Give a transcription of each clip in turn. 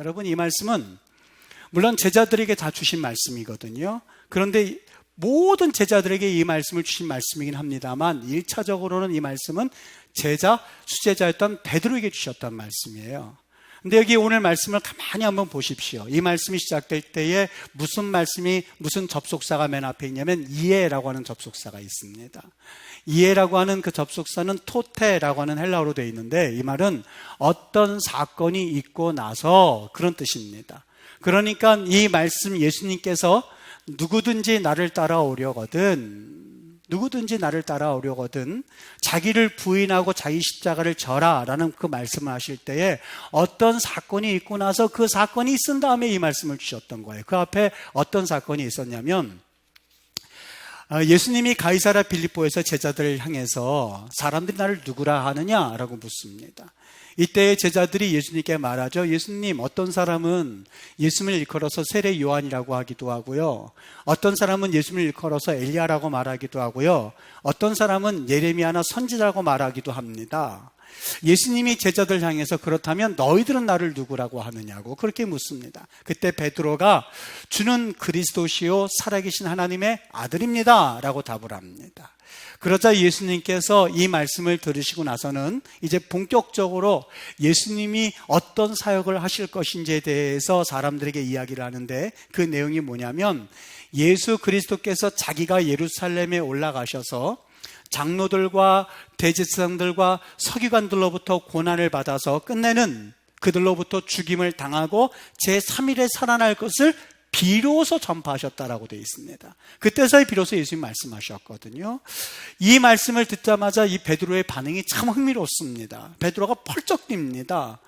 여러분, 이 말씀은 물론 제자들에게 다 주신 말씀이거든요. 그런데 모든 제자들에게 이 말씀을 주신 말씀이긴 합니다만 1차적으로는 이 말씀은 제자, 수제자였던 베드로에게 주셨던 말씀이에요. 근데 여기 오늘 말씀을 가만히 한번 보십시오. 이 말씀이 시작될 때에 무슨 접속사가 맨 앞에 있냐면 이에라고 하는 접속사가 있습니다. 이에라고 하는 그 접속사는 토테라고 하는 헬라어로 되어 있는데 이 말은 어떤 사건이 있고 나서 그런 뜻입니다. 그러니까 이 말씀 예수님께서 누구든지 나를 따라오려거든 자기를 부인하고 자기 십자가를 져라 라는 그 말씀을 하실 때에 어떤 사건이 있고 나서 그 사건이 있은 다음에 이 말씀을 주셨던 거예요. 그 앞에 어떤 사건이 있었냐면 예수님이 가이사랴 빌립보에서 제자들을 향해서 사람들이 나를 누구라 하느냐라고 묻습니다. 이때 제자들이 예수님께 말하죠. 예수님, 어떤 사람은 예수님을 일컬어서 세례 요한이라고 하기도 하고요. 어떤 사람은 예수님을 일컬어서 엘리야라고 말하기도 하고요. 어떤 사람은 예레미야나 선지자라고 말하기도 합니다. 예수님이 제자들 향해서 그렇다면 너희들은 나를 누구라고 하느냐고 그렇게 묻습니다. 그때 베드로가 주는 그리스도시요 살아계신 하나님의 아들입니다 라고 답을 합니다. 그러자 예수님께서 이 말씀을 들으시고 나서는 이제 본격적으로 예수님이 어떤 사역을 하실 것인지에 대해서 사람들에게 이야기를 하는데 그 내용이 뭐냐면 예수 그리스도께서 자기가 예루살렘에 올라가셔서 장로들과 대제사장들과 서기관들로부터 고난을 받아서 끝내는 그들로부터 죽임을 당하고 제3일에 살아날 것을 비로소 전파하셨다라고 되어 있습니다. 그때서야 비로소 예수님이 말씀하셨거든요. 이 말씀을 듣자마자 이 베드로의 반응이 참 흥미롭습니다. 베드로가 펄쩍 뜁니다.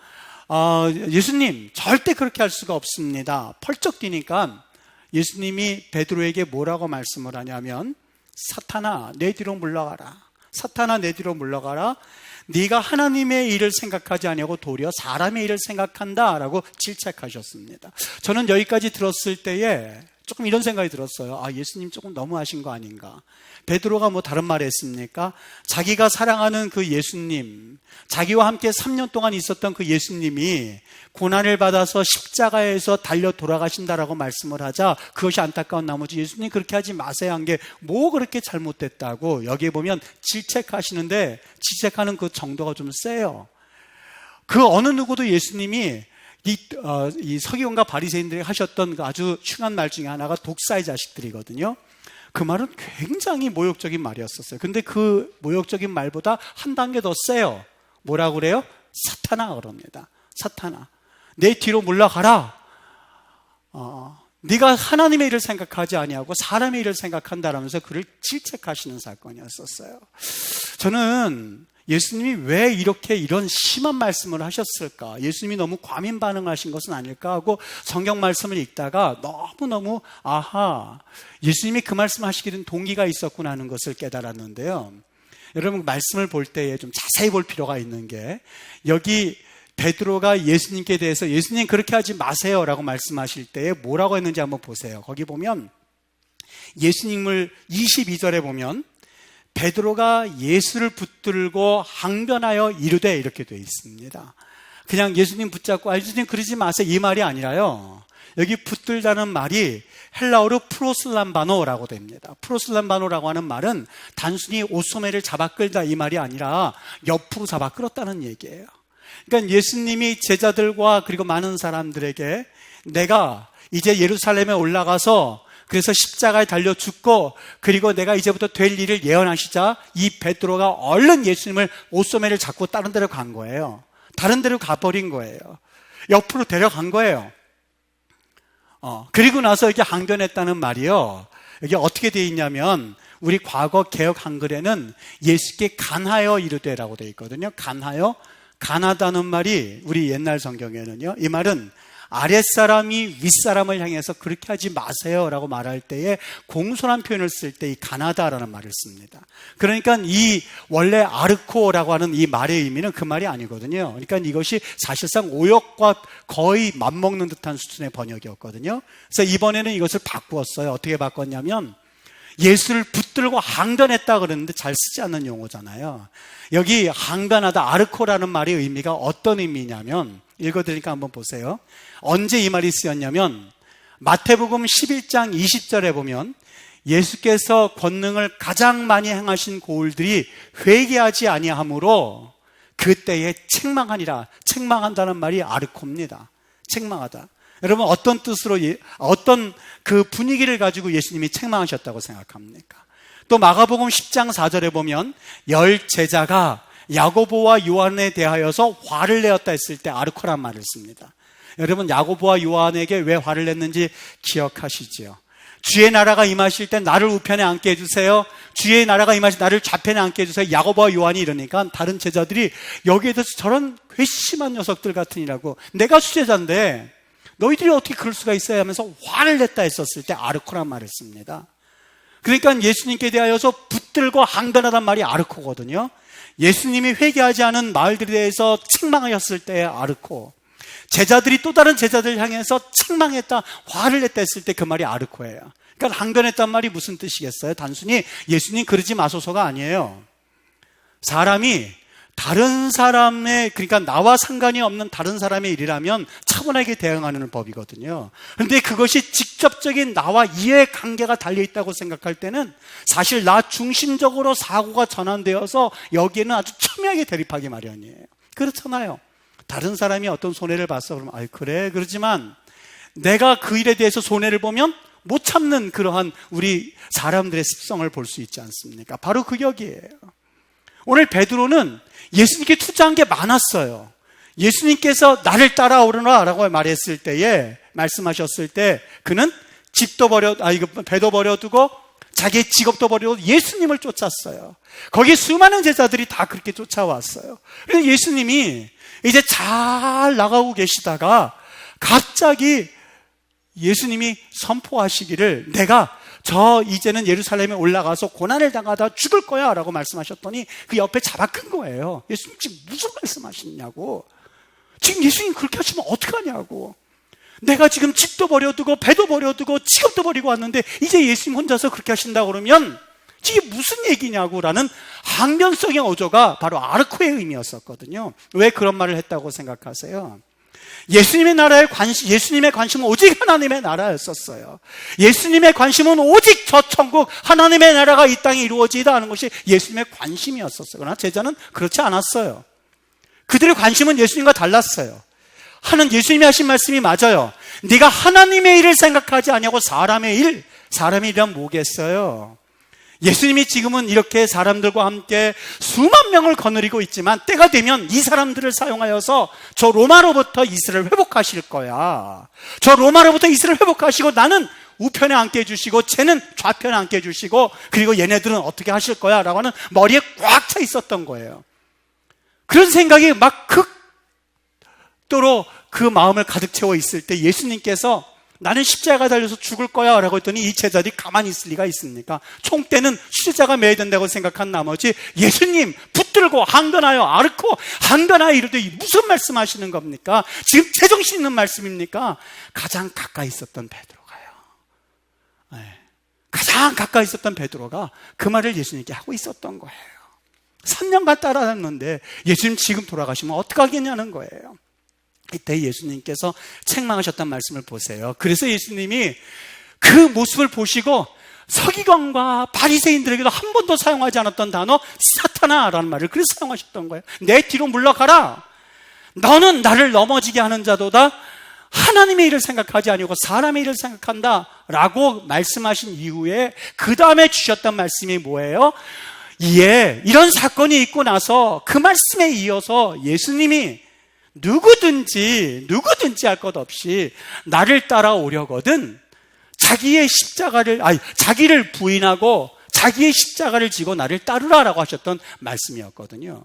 예수님, 절대 그렇게 할 수가 없습니다. 펄쩍 뛰니까 예수님이 베드로에게 뭐라고 말씀을 하냐면 사탄아, 내 뒤로 물러가라. 사탄아, 내 뒤로 물러가라. 네가 하나님의 일을 생각하지 아니하고 도리어 사람의 일을 생각한다라고 질책하셨습니다. 저는 여기까지 들었을 때에 조금 이런 생각이 들었어요. 예수님 조금 너무하신 거 아닌가. 베드로가 뭐 다른 말 했습니까? 자기가 사랑하는 그 예수님, 자기와 함께 3년 동안 있었던 그 예수님이 고난을 받아서 십자가에서 달려 돌아가신다라고 말씀을 하자 그것이 안타까운 나머지 예수님 그렇게 하지 마세요 한 게 뭐 그렇게 잘못됐다고 여기에 보면 질책하시는데 질책하는 그 정도가 좀 세요. 그 어느 누구도 예수님이 이 서기관과 바리새인들이 하셨던 그 아주 흉한 말 중에 하나가 독사의 자식들이거든요. 그 말은 굉장히 모욕적인 말이었었어요. 근데 그 모욕적인 말보다 한 단계 더 세요. 뭐라고 그래요? 사탄아 그럽니다. 사탄아, 내 뒤로 물러가라. 네가 하나님의 일을 생각하지 아니하고 사람의 일을 생각한다라면서 그를 질책하시는 사건이었었어요. 저는 예수님이 왜 이런 심한 말씀을 하셨을까? 예수님이 너무 과민 반응하신 것은 아닐까 하고 성경 말씀을 읽다가 너무너무 예수님이 그 말씀을 하시게 된 동기가 있었구나 하는 것을 깨달았는데요. 여러분 말씀을 볼 때에 좀 자세히 볼 필요가 있는 게 여기 베드로가 예수님께 대해서 예수님 그렇게 하지 마세요 라고 말씀하실 때에 뭐라고 했는지 한번 보세요. 거기 보면 예수님을 22절에 보면 베드로가 예수를 붙들고 항변하여 이르되 이렇게 되어 있습니다. 그냥 예수님 붙잡고 예수님 그러지 마세요 이 말이 아니라요. 여기 붙들다는 말이 헬라어로 프로슬람바노라고 됩니다. 프로슬람바노라고 하는 말은 단순히 옷소매를 잡아 끌다 이 말이 아니라 옆으로 잡아 끌었다는 얘기예요. 그러니까 예수님이 제자들과 그리고 많은 사람들에게 내가 이제 예루살렘에 올라가서 그래서 십자가에 달려 죽고 그리고 내가 이제부터 될 일을 예언하시자 이 베드로가 얼른 예수님을 옷소매를 잡고 다른 데로 간 거예요. 다른 데로 가버린 거예요. 옆으로 데려간 거예요. 그리고 나서 이게 항변했다는 말이요. 이게 어떻게 되어 있냐면 우리 과거 개역 한글에는 예수께 간하여 이르되라고 되어 있거든요. 간하다는 말이 우리 옛날 성경에는요. 이 말은 아랫사람이 윗사람을 향해서 그렇게 하지 마세요 라고 말할 때에 공손한 표현을 쓸 때 이 가나다라는 말을 씁니다. 그러니까 이 원래 아르코라고 하는 이 말의 의미는 그 말이 아니거든요. 그러니까 이것이 사실상 오역과 거의 맞먹는 듯한 수준의 번역이었거든요. 그래서 이번에는 이것을 바꾸었어요. 어떻게 바꿨냐면 예수를 붙들고 항변했다 그러는데 잘 쓰지 않는 용어잖아요. 여기 항변하다 아르코라는 말의 의미가 어떤 의미냐면 읽어드리니까 한번 보세요. 언제 이 말이 쓰였냐면 마태복음 11장 20절에 보면 예수께서 권능을 가장 많이 행하신 고을들이 회개하지 아니하므로 그때에 책망하니라. 책망한다는 말이 아르코입니다. 책망하다. 여러분 어떤 뜻으로 어떤 그 분위기를 가지고 예수님이 책망하셨다고 생각합니까? 또 마가복음 10장 4절에 보면 10 제자가 야고보와 요한에 대하여서 화를 내었다 했을 때 아르코란 말을 씁니다. 여러분 야고보와 요한에게 왜 화를 냈는지 기억하시지요? 주의 나라가 임하실 때 나를 우편에 앉게 해주세요. 주의 나라가 임하실 때 나를 좌편에 앉게 해주세요. 야고보와 요한이 이러니까 다른 제자들이 여기에 대해서 저런 괘씸한 녀석들 같으니라고, 내가 수제자인데 너희들이 어떻게 그럴 수가 있어야 하면서 화를 냈다 했었을 때 아르코란 말을 씁니다. 그러니까 예수님께 대하여서 붙들고 항변하단 말이 아르코거든요. 예수님이 회개하지 않은 마을들에 대해서 책망하였을 때의 아르코, 제자들이 또 다른 제자들 향해서 책망했다, 화를 냈다 했을 때 그 말이 아르코예요. 그러니까 항변했단 말이 무슨 뜻이겠어요? 단순히 예수님 그러지 마소서가 아니에요. 사람이 다른 사람의, 그러니까 나와 상관이 없는 다른 사람의 일이라면 차분하게 대응하는 법이거든요. 그런데 그것이 직접적인 나와 이해관계가 달려있다고 생각할 때는 사실 나 중심적으로 사고가 전환되어서 여기에는 아주 첨예하게 대립하기 마련이에요. 그렇잖아요. 다른 사람이 어떤 손해를 봤어 그러면 아이 그래 그러지만 내가 그 일에 대해서 손해를 보면 못 참는 그러한 우리 사람들의 습성을 볼 수 있지 않습니까? 바로 그 격이에요. 오늘 베드로는 예수님께 투자한 게 많았어요. 예수님께서 나를 따라오르라 라고 말했을 때에, 말씀하셨을 때 그는 집도 배도 버려두고 자기의 직업도 버리고 예수님을 쫓았어요. 거기 수많은 제자들이 다 그렇게 쫓아왔어요. 그래서 예수님이 이제 잘 나가고 계시다가 갑자기 예수님이 선포하시기를 내가 이제는 예루살렘에 올라가서 고난을 당하다 죽을 거야 라고 말씀하셨더니 그 옆에 잡아 끈 거예요. 예수님 지금 무슨 말씀하시냐고. 지금 예수님 그렇게 하시면 어떡하냐고. 내가 지금 집도 버려두고 배도 버려두고 직업도 버리고 왔는데 이제 예수님 혼자서 그렇게 하신다고 그러면 이게 무슨 얘기냐고 라는 항변성의 어조가 바로 아르코의 의미였었거든요. 왜 그런 말을 했다고 생각하세요? 예수님의 관심은 오직 하나님의 나라였었어요. 예수님의 관심은 오직 저 천국 하나님의 나라가 이 땅에 이루어지다 하는 것이 예수님의 관심이었었어요. 그러나 제자는 그렇지 않았어요. 그들의 관심은 예수님과 달랐어요. 예수님이 하신 말씀이 맞아요. 네가 하나님의 일을 생각하지 아니하고 사람의 일이란 뭐겠어요? 예수님이 지금은 이렇게 사람들과 함께 수만 명을 거느리고 있지만 때가 되면 이 사람들을 사용하여서 저 로마로부터 이스라엘을 회복하실 거야. 저 로마로부터 이스라엘을 회복하시고 나는 우편에 앉게 해주시고 쟤는 좌편에 앉게 해주시고 그리고 얘네들은 어떻게 하실 거야 라고 하는 머리에 꽉 차 있었던 거예요. 그런 생각이 막 극도로 그 마음을 가득 채워 있을 때 예수님께서 나는 십자가 달려서 죽을 거야 라고 했더니 이 제자들이 가만히 있을 리가 있습니까? 총대는 수제자가 매야 된다고 생각한 나머지 예수님 붙들고 항변하여 아르코 항변하여 이러더니 무슨 말씀하시는 겁니까? 지금 제정신 있는 말씀입니까? 가장 가까이 있었던 베드로가요. 가장 가까이 있었던 베드로가 그 말을 예수님께 하고 있었던 거예요. 3년간 따라다녔는데 예수님 지금 돌아가시면 어떡하겠냐는 거예요. 이때 예수님께서 책망하셨던 말씀을 보세요. 그래서 예수님이 그 모습을 보시고 서기관과 바리새인들에게도 한 번도 사용하지 않았던 단어 사탄아라는 말을 그래서 사용하셨던 거예요. 내 뒤로 물러가라. 너는 나를 넘어지게 하는 자도다. 하나님의 일을 생각하지 아니고 사람의 일을 생각한다 라고 말씀하신 이후에 그 다음에 주셨던 말씀이 뭐예요? 이런 사건이 있고 나서 그 말씀에 이어서 예수님이 누구든지 할 것 없이 나를 따라오려거든 자기를 부인하고 자기의 십자가를 지고 나를 따르라라고 하셨던 말씀이었거든요.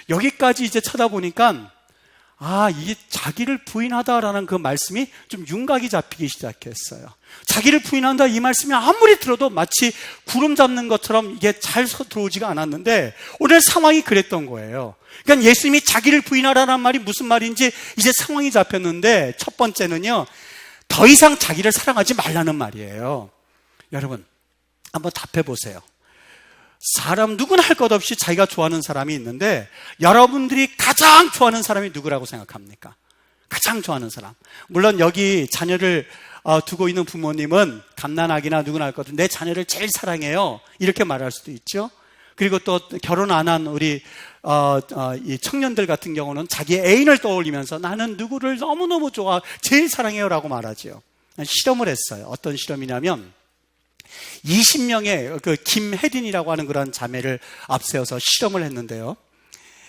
여기까지 이제 쳐다보니까 이게 자기를 부인하다라는 그 말씀이 좀 윤곽이 잡히기 시작했어요. 자기를 부인한다 이 말씀이 아무리 들어도 마치 구름 잡는 것처럼 이게 잘 들어오지가 않았는데 오늘 상황이 그랬던 거예요. 그러니까 예수님이 자기를 부인하라는 말이 무슨 말인지 이제 상황이 잡혔는데 첫 번째는요, 더 이상 자기를 사랑하지 말라는 말이에요. 여러분 한번 답해 보세요. 사람 누구나 할 것 없이 자기가 좋아하는 사람이 있는데 여러분들이 가장 좋아하는 사람이 누구라고 생각합니까? 가장 좋아하는 사람. 물론 여기 자녀를 두고 있는 부모님은 갓난아기나 누구나 할 것 같은 내 자녀를 제일 사랑해요, 이렇게 말할 수도 있죠. 그리고 또 결혼 안 한 우리 이 청년들 같은 경우는 자기 애인을 떠올리면서 나는 누구를 너무너무 좋아, 제일 사랑해요 라고 말하죠. 실험을 했어요. 어떤 실험이냐면 20명의 그 김혜린이라고 하는 그런 자매를 앞세워서 실험을 했는데요.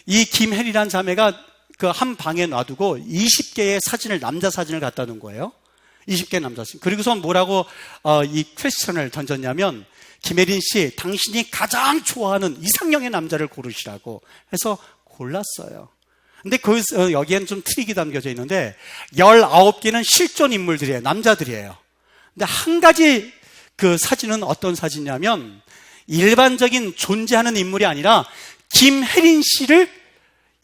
이 김혜린이라는 자매가 그 한 방에 놔두고 20개의 사진을, 남자 사진을 갖다 놓은 거예요. 20개의 남자 사진. 그리고선 뭐라고 이 퀘스천을 던졌냐면, 김혜린 씨, 당신이 가장 좋아하는 이상형의 남자를 고르시라고 해서 골랐어요. 근데 여기엔 좀 트릭이 담겨져 있는데 19개는 실존 인물들이에요. 남자들이에요. 근데 한 가지 그 사진은 어떤 사진이냐면, 일반적인 존재하는 인물이 아니라 김혜린 씨를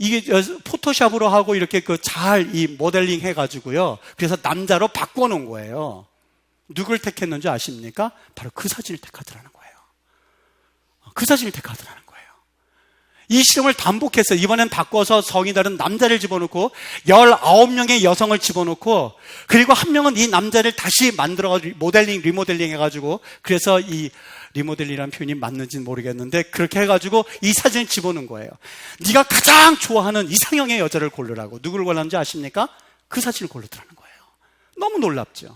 이게 포토샵으로 하고 이렇게 잘 이 모델링 해가지고요. 그래서 남자로 바꿔놓은 거예요. 누굴 택했는지 아십니까? 바로 그 사진을 택하더라는 거예요. 그 사진을 택하더라는 거예요. 이 실험을 반복했어요. 이번엔 바꿔서 성이 다른 남자를 집어넣고 19명의 여성을 집어넣고, 그리고 한 명은 이 남자를 다시 만들어가지고 리모델링 해가지고, 그래서 이 리모델링이라는 표현이 맞는지는 모르겠는데 그렇게 해가지고 이 사진을 집어넣은 거예요. 네가 가장 좋아하는 이상형의 여자를 고르라고. 누구를 골랐는지 아십니까? 그 사진을 고르더라는 거예요. 너무 놀랍죠.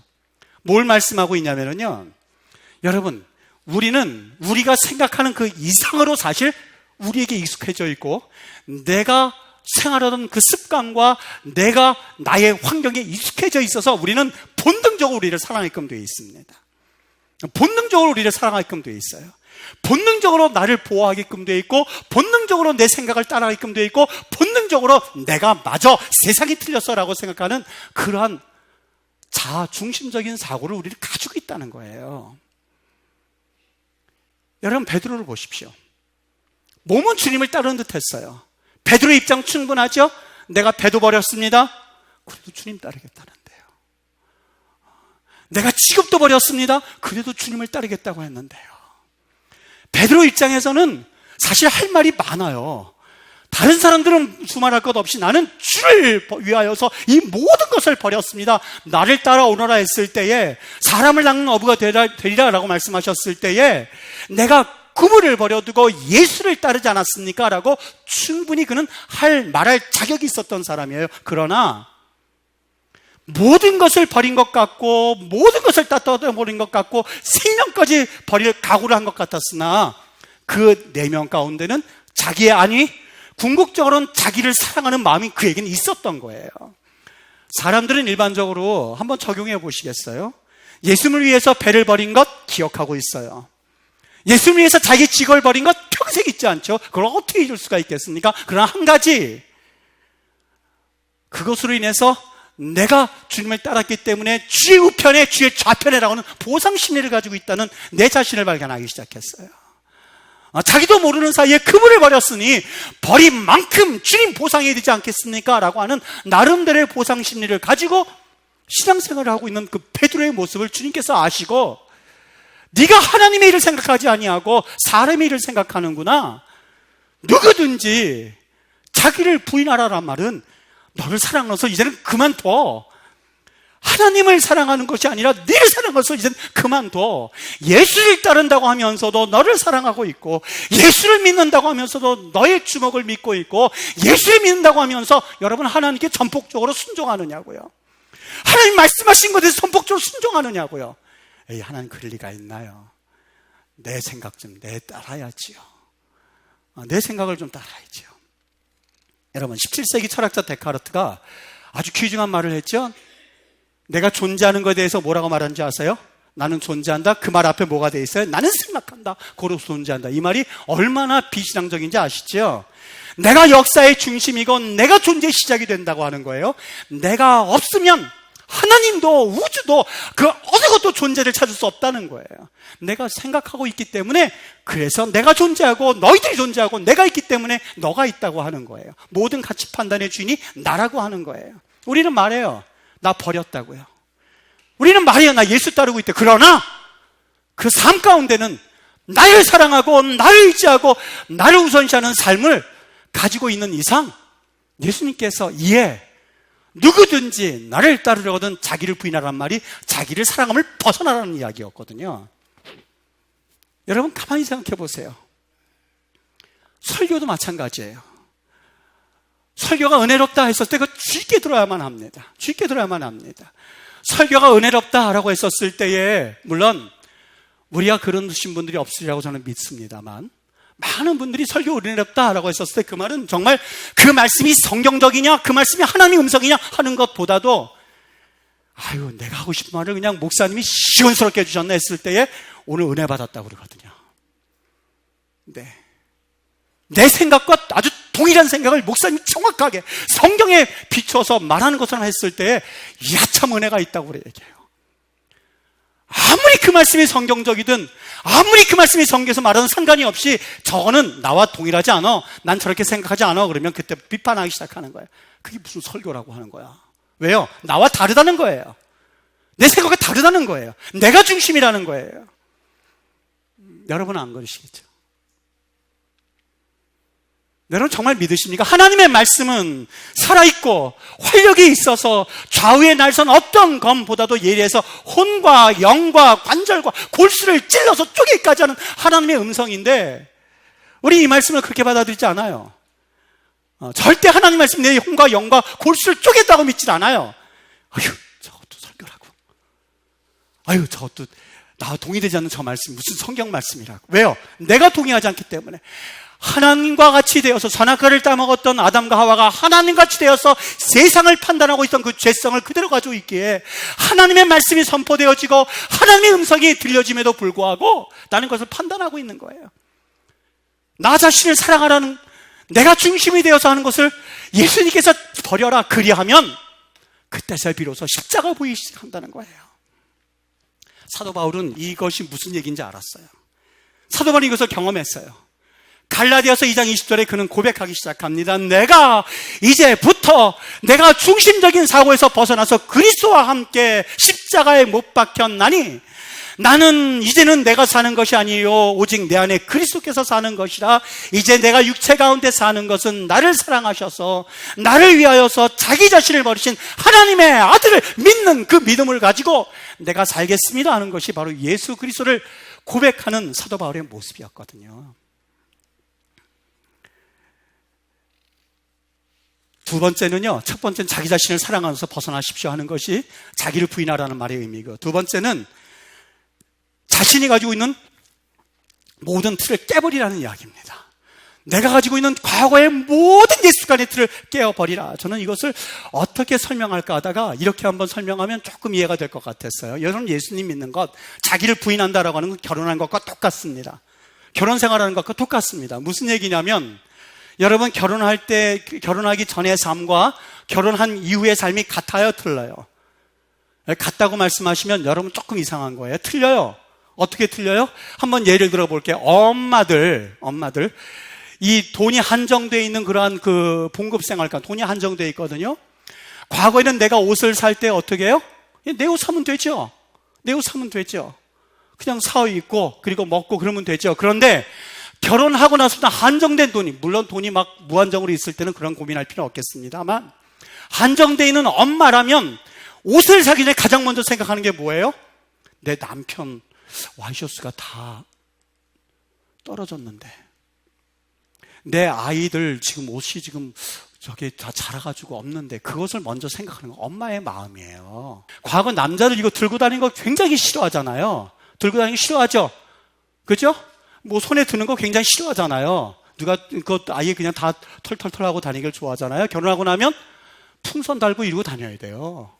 뭘 말씀하고 있냐면요, 여러분, 우리는 우리가 생각하는 그 이상으로 사실 우리에게 익숙해져 있고, 내가 생활하던 그 습관과 내가 나의 환경에 익숙해져 있어서 우리는 본능적으로 우리를 사랑하게끔 되어 있습니다. 본능적으로 우리를 사랑하게끔 되어 있어요. 본능적으로 나를 보호하게끔 되어 있고, 본능적으로 내 생각을 따라가게끔 되어 있고, 본능적으로 내가 맞아, 세상이 틀렸어라고 생각하는 그러한 자아 중심적인 사고를 우리를 가지고 있다는 거예요. 여러분, 베드로를 보십시오. 몸은 주님을 따르는 듯 했어요. 베드로의 입장 충분하죠? 내가 배도 버렸습니다. 그래도 주님 따르겠다는데요. 내가 직업도 버렸습니다. 그래도 주님을 따르겠다고 했는데요. 베드로 입장에서는 사실 할 말이 많아요. 다른 사람들은 두말할 것 없이 나는 주를 위하여서 이 모든 것을 버렸습니다. 나를 따라오너라 했을 때에, 사람을 낚는 어부가 되리라 라고 말씀하셨을 때에, 내가 그물을 버려두고 예수를 따르지 않았습니까? 라고 충분히 그는 말할 자격이 있었던 사람이에요. 그러나 모든 것을 버린 것 같고, 모든 것을 다 떠버린 것 같고, 생명까지 버릴 각오를 한 것 같았으나, 그 4명 가운데는 자기의 안위, 궁극적으로는 자기를 사랑하는 마음이 그에게는 있었던 거예요. 사람들은 일반적으로 한번 적용해 보시겠어요? 예수님을 위해서 배를 버린 것 기억하고 있어요. 예수님을 위해서 자기 직업을 버린 것 평생 잊지 않죠. 그걸 어떻게 잊을 수가 있겠습니까? 그러나 한 가지, 그것으로 인해서 내가 주님을 따랐기 때문에 주의 우편에, 주의 좌편에 라고는 보상심리를 가지고 있다는 내 자신을 발견하기 시작했어요. 자기도 모르는 사이에 그물을 버렸으니 버린 만큼 주님 보상해야 되지 않겠습니까? 라고 하는 나름대로의 보상심리를 가지고 신앙생활을 하고 있는 그 베드로의 모습을 주님께서 아시고, 네가 하나님의 일을 생각하지 아니하고 사람의 일을 생각하는구나. 누구든지 자기를 부인하라란 말은 너를 사랑해서 이제는 그만둬. 하나님을 사랑하는 것이 아니라 너를 사랑해서 이제는 그만둬. 예수를 따른다고 하면서도 너를 사랑하고 있고, 예수를 믿는다고 하면서도 너의 주먹을 믿고 있고, 예수를 믿는다고 하면서 여러분 하나님께 전폭적으로 순종하느냐고요. 하나님 말씀하신 것에 전폭적으로 순종하느냐고요. 에이, 하나님 그럴 리가 있나요? 내 생각 좀 따라야지요. 내 생각을 좀 따라야지요. 여러분, 17세기 철학자 데카르트가 아주 귀중한 말을 했죠. 내가 존재하는 것에 대해서 뭐라고 말하는지 아세요? 나는 존재한다. 그 말 앞에 뭐가 돼 있어요? 나는 생각한다. 고로서 존재한다. 이 말이 얼마나 비신앙적인지 아시죠? 내가 역사의 중심이고 내가 존재의 시작이 된다고 하는 거예요. 내가 없으면 하나님도 우주도 그 어느 것도 존재를 찾을 수 없다는 거예요. 내가 생각하고 있기 때문에, 그래서 내가 존재하고 너희들이 존재하고 내가 있기 때문에 너가 있다고 하는 거예요. 모든 가치 판단의 주인이 나라고 하는 거예요. 우리는 말해요. 나 버렸다고요. 우리는 말해요. 나 예수 따르고 있대. 그러나 그 삶 가운데는 나를 사랑하고 나를 의지하고 나를 우선시하는 삶을 가지고 있는 이상, 예수님께서 누구든지 나를 따르려거든 자기를 부인하라는 말이 자기를 사랑함을 벗어나라는 이야기였거든요. 여러분 가만히 생각해 보세요. 설교도 마찬가지예요. 설교가 은혜롭다 했을 때 그 쥐게 들어야만 합니다. 쥐게 들어야만 합니다. 설교가 은혜롭다라고 했었을 때에 물론 우리가 그러신 분들이 없으리라고 저는 믿습니다만 많은 분들이 설교 은혜롭다라고 했었을 때 그 말은 정말 그 말씀이 성경적이냐 그 말씀이 하나님의 음성이냐 하는 것보다도 아유 내가 하고 싶은 말을 그냥 목사님이 시원스럽게 해주셨네 했을 때에 오늘 은혜 받았다고 그러거든요. 네. 내 생각과 아주 동일한 생각을 목사님이 정확하게 성경에 비춰서 말하는 것을 했을 때에 야참 은혜가 있다고 그래 얘기해요. 아무리 그 말씀이 성경적이든 아무리 그 말씀이 성경에서 말하는 상관이 없이 저거는 나와 동일하지 않아, 난 저렇게 생각하지 않아 그러면 그때 비판하기 시작하는 거예요. 그게 무슨 설교라고 하는 거야. 왜요? 나와 다르다는 거예요. 내 생각과 다르다는 거예요. 내가 중심이라는 거예요. 여러분은 안 그러시겠죠? 여러분 정말 믿으십니까? 하나님의 말씀은 살아있고 활력이 있어서 좌우의 날선 어떤 검보다도 예리해서 혼과 영과 관절과 골수를 찔러서 쪼개기까지 하는 하나님의 음성인데 우리 이 말씀을 그렇게 받아들이지 않아요. 절대 하나님 말씀 내 혼과 영과 골수를 쪼갰다고 믿질 않아요. 아유 저것도 설교라고, 아유 저것도 나와 동의되지 않는 저 말씀 무슨 성경 말씀이라고. 왜요? 내가 동의하지 않기 때문에. 하나님과 같이 되어서 선악과를 따먹었던 아담과 하와가 하나님같이 되어서 세상을 판단하고 있던 그 죄성을 그대로 가지고 있기에 하나님의 말씀이 선포되어지고 하나님의 음성이 들려짐에도 불구하고 나는 그것을 판단하고 있는 거예요. 나 자신을 사랑하라는, 내가 중심이 되어서 하는 것을 예수님께서 버려라 그리하면 그때서 비로소 십자가 보이기 시작한다는 거예요. 사도 바울은 이것이 무슨 얘기인지 알았어요. 사도 바울은 이것을 경험했어요. 갈라디아서 2장 20절에 그는 고백하기 시작합니다. 내가 이제부터 내가 중심적인 사고에서 벗어나서 그리스도와 함께 십자가에 못 박혔나니 나는 이제는 내가 사는 것이 아니요 오직 내 안에 그리스도께서 사는 것이라. 이제 내가 육체 가운데 사는 것은 나를 사랑하셔서 나를 위하여서 자기 자신을 버리신 하나님의 아들을 믿는 그 믿음을 가지고 내가 살겠습니다 하는 것이 바로 예수 그리스도를 고백하는 사도 바울의 모습이었거든요. 두 번째는요, 첫 번째는 자기 자신을 사랑하면서 벗어나십시오 하는 것이 자기를 부인하라는 말의 의미고, 두 번째는 자신이 가지고 있는 모든 틀을 깨버리라는 이야기입니다. 내가 가지고 있는 과거의 모든 예술관의 틀을 깨어버리라. 저는 이것을 어떻게 설명할까 하다가 이렇게 한번 설명하면 조금 이해가 될 것 같았어요. 여러분 예수님 믿는 것, 자기를 부인한다라고 하는 건 결혼한 것과 똑같습니다. 결혼 생활하는 것과 똑같습니다. 무슨 얘기냐면 여러분 결혼할 때, 결혼하기 전의 삶과 결혼한 이후의 삶이 같아요, 틀려요? 같다고 말씀하시면 여러분 조금 이상한 거예요. 틀려요. 어떻게 틀려요? 한번 예를 들어 볼게요. 엄마들 이 돈이 한정되어 있는 그러한 그 봉급생활과 돈이 한정되어 있거든요. 과거에는 내가 옷을 살 때 어떻게 해요? 내 옷 사면 되죠. 내 옷 사면 되죠. 그냥 사 입고 그리고 먹고 그러면 되죠. 그런데 결혼하고 나서도 한정된 돈이, 물론 돈이 막 무한정으로 있을 때는 그런 고민할 필요는 없겠습니다만 한정되어 있는 엄마라면 옷을 사기 전에 가장 먼저 생각하는 게 뭐예요? 내 남편 와이셔츠가 다 떨어졌는데 내 아이들 지금 옷이 지금 저기 다 자라가지고 없는데 그것을 먼저 생각하는 건 엄마의 마음이에요. 과거 남자들 이거 들고 다니는 거 굉장히 싫어하잖아요. 들고 다니기 싫어하죠? 그죠? 뭐 손에 드는 거 굉장히 싫어하잖아요. 누가 그 아예 그냥 다 털털털 하고 다니기를 좋아하잖아요. 결혼하고 나면 풍선 달고 이러고 다녀야 돼요.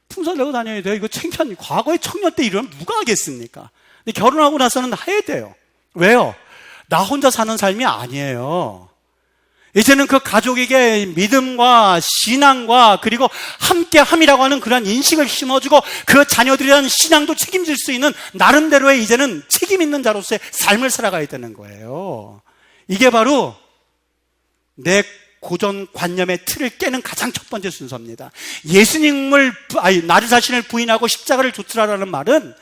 풍선 달고 다녀야 돼요. 이거 창피한, 과거에 청년 때 이러면 누가 하겠습니까? 근데 결혼하고 나서는 해야 돼요. 왜요? 나 혼자 사는 삶이 아니에요. 이제는 그 가족에게 믿음과 신앙과 그리고 함께함이라고 하는 그런 인식을 심어주고 그 자녀들에 대한 신앙도 책임질 수 있는 나름대로의 이제는 책임 있는 자로서의 삶을 살아가야 되는 거예요. 이게 바로 내 고정관념의 틀을 깨는 가장 첫 번째 순서입니다. 나를 자신을 부인하고 십자가를 좇으라는 말은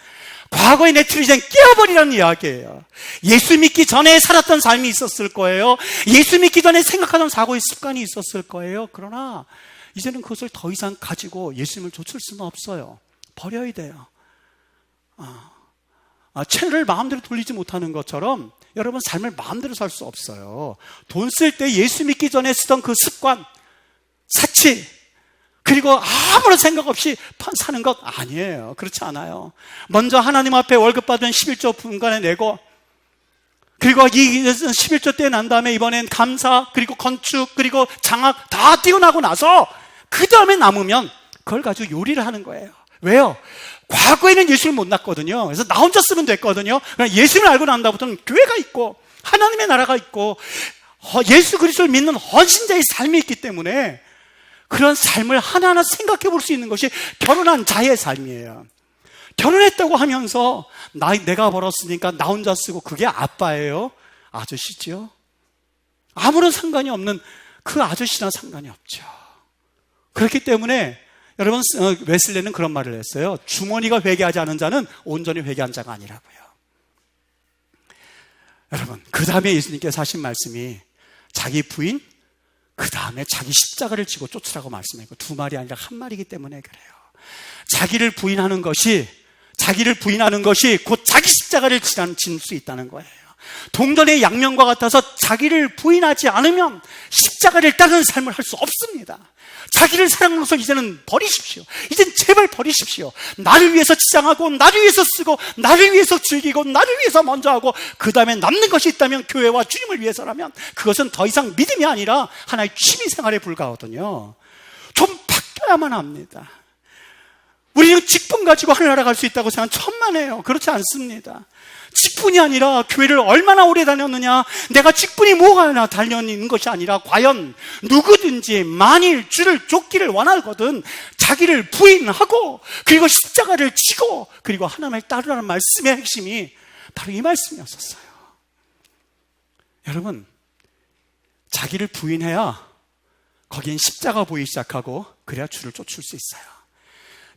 과거의 네트리젠 깨어버리라는 이야기예요. 예수 믿기 전에 살았던 삶이 있었을 거예요. 예수 믿기 전에 생각하던 사고의 습관이 있었을 거예요. 그러나 이제는 그것을 더 이상 가지고 예수님을 좇을 수는 없어요. 버려야 돼요. 채를 마음대로 돌리지 못하는 것처럼 여러분 삶을 마음대로 살 수 없어요. 돈 쓸 때 예수 믿기 전에 쓰던 그 습관, 사치, 그리고 아무런 생각 없이 사는 것 아니에요. 그렇지 않아요. 먼저 하나님 앞에 월급 받으면 11조 분간에 내고, 그리고 이 11조 때 난 다음에 이번엔 감사, 그리고 건축, 그리고 장학 다 뛰어나고 나서 그 다음에 남으면 그걸 가지고 요리를 하는 거예요. 왜요? 과거에는 예수를 못 낳거든요. 그래서 나 혼자 쓰면 됐거든요. 예수를 알고 난 다음부터는 교회가 있고 하나님의 나라가 있고 예수 그리스도를 믿는 헌신자의 삶이 있기 때문에 그런 삶을 하나하나 생각해 볼 수 있는 것이 결혼한 자의 삶이에요. 결혼했다고 하면서 내가 벌었으니까 나 혼자 쓰고 그게 아빠예요? 아저씨죠? 아무런 상관이 없는 그 아저씨나 상관이 없죠. 그렇기 때문에 여러분, 웨슬리는 그런 말을 했어요. 주머니가 회개하지 않은 자는 온전히 회개한 자가 아니라고요. 여러분, 그 다음에 예수님께서 하신 말씀이 자기 부인, 그 다음에 자기 십자가를 지고 쫓으라고 말씀했고, 두 말이 아니라 한 말이기 때문에 그래요. 자기를 부인하는 것이 곧 자기 십자가를 질 수 있다는 거예요. 동전의 양면과 같아서 자기를 부인하지 않으면 십자가를 따르는 삶을 할 수 없습니다. 자기를 사랑하는 것을 이제는 버리십시오. 이젠 제발 버리십시오. 나를 위해서 치장하고, 나를 위해서 쓰고, 나를 위해서 즐기고, 나를 위해서 먼저 하고, 그 다음에 남는 것이 있다면 교회와 주님을 위해서라면 그것은 더 이상 믿음이 아니라 하나의 취미생활에 불과하거든요. 좀 바뀌어야만 합니다. 우리는 직분 가지고 하늘 나라 갈 수 있다고 생각하면 천만에요. 그렇지 않습니다. 직분이 아니라 교회를 얼마나 오래 다녔느냐, 내가 직분이 뭐가 달려있는 것이 아니라 과연 누구든지 만일 주를 쫓기를 원하거든 자기를 부인하고 그리고 십자가를 지고 그리고 하나님을 따르라는 말씀의 핵심이 바로 이 말씀이었었어요. 여러분, 자기를 부인해야 거기엔 십자가 보이기 시작하고 그래야 주를 쫓을 수 있어요.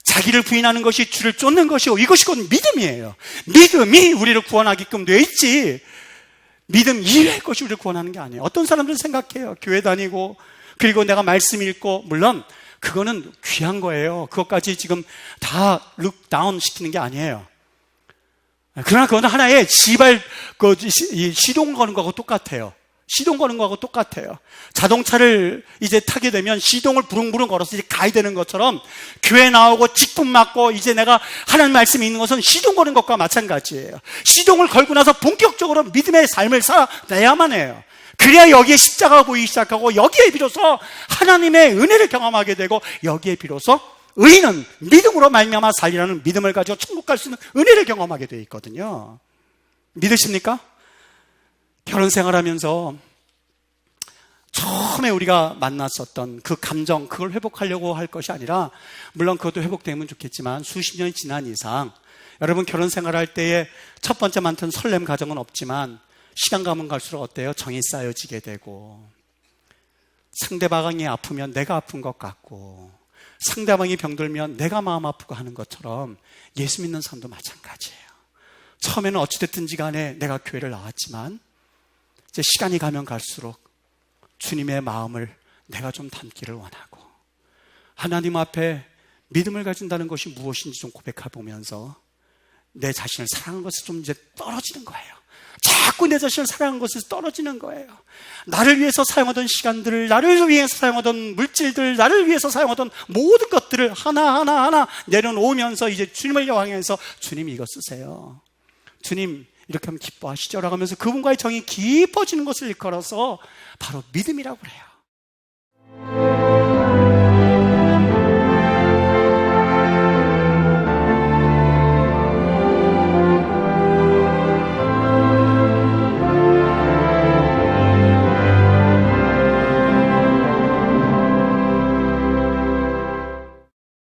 자기를 부인하는 것이 주를 쫓는 것이고 이것이 곧 믿음이에요. 믿음이 우리를 구원하게끔 돼 있지 믿음 이외의 것이 우리를 구원하는 게 아니에요. 어떤 사람들은 생각해요. 교회 다니고 그리고 내가 말씀 읽고, 물론 그거는 귀한 거예요. 그것까지 지금 다 룩다운 시키는 게 아니에요. 그러나 그건 하나의 시동 거는 거하고 똑같아요. 시동 거는 거하고 똑같아요. 자동차를 이제 타게 되면 시동을 부릉부릉 걸어서 이제 가야 되는 것처럼 교회 나오고 직분 맡고 이제 내가 하나님 말씀이 있는 것은 시동 거는 것과 마찬가지예요. 시동을 걸고 나서 본격적으로 믿음의 삶을 살아내야만 해요. 그래야 여기에 십자가가 보이기 시작하고 여기에 비로소 하나님의 은혜를 경험하게 되고 여기에 비로소 의인은 믿음으로 말미암아 살리라는 믿음을 가지고 천국 갈 수 있는 은혜를 경험하게 되어 있거든요. 믿으십니까? 결혼 생활하면서 처음에 우리가 만났었던 그 감정, 그걸 회복하려고 할 것이 아니라, 물론 그것도 회복되면 좋겠지만 수십 년이 지난 이상 여러분 결혼 생활할 때에 첫 번째만큼 설렘 가정은 없지만 시간 가면 갈수록 어때요? 정이 쌓여지게 되고, 상대방이 아프면 내가 아픈 것 같고, 상대방이 병들면 내가 마음 아프고 하는 것처럼 예수 믿는 사람도 마찬가지예요. 처음에는 어찌됐든지 간에 내가 교회를 나왔지만 이제 시간이 가면 갈수록 주님의 마음을 내가 좀 담기를 원하고, 하나님 앞에 믿음을 가진다는 것이 무엇인지 좀 고백해 보면서 내 자신을 사랑하는 것에서 좀 이제 떨어지는 거예요. 자꾸 내 자신을 사랑하는 것에서 떨어지는 거예요. 나를 위해서 사용하던 시간들을, 나를 위해서 사용하던 물질들, 나를 위해서 사용하던 모든 것들을 하나하나 내려놓으면서 이제 주님을 향해서 주님 이거 쓰세요. 주님 이렇게 하면 기뻐하시죠? 라고 하면서 그분과의 정이 깊어지는 것을 일컬어서 바로 믿음이라고 그래요.